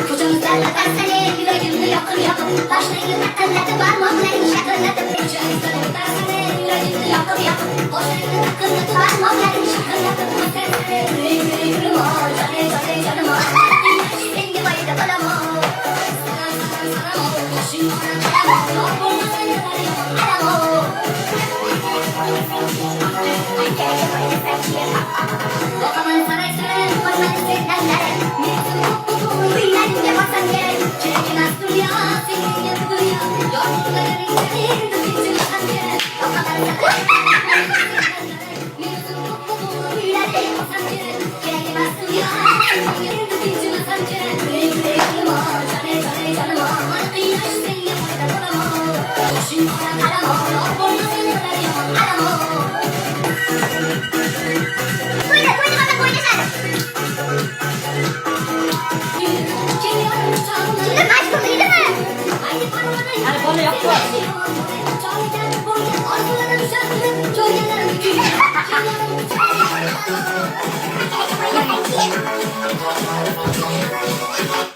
Kucağımızda tutarsana yüreğimde yakın yakın. Başlayın akıllatı parmaklarını şakırlatıp. Kucağımızda tutarsana yüreğimde yakın yakın. Başlayın akıllatı parmaklarını şakırlatıp. Yüreğim canıma. Rengi bayda kalama. Şimdi Bakamın saray saray, bakmak isteyenlere. Mevzu uylarınca baksan gerek. Çekilmez dünya, senin gibi dünya. Yorgunların içeri, döküntü baksan gerek. Bakamın saray mevzu uylarınca baksan gerek. Çekilmez dünya, senin gibi döküntü baksan gerek. Yüreğime, canıma. Kıyış seni fayda kalama. Şimdi kalama, yorgunların içeri, kalama. Hadi böyle yap bu. Thank you.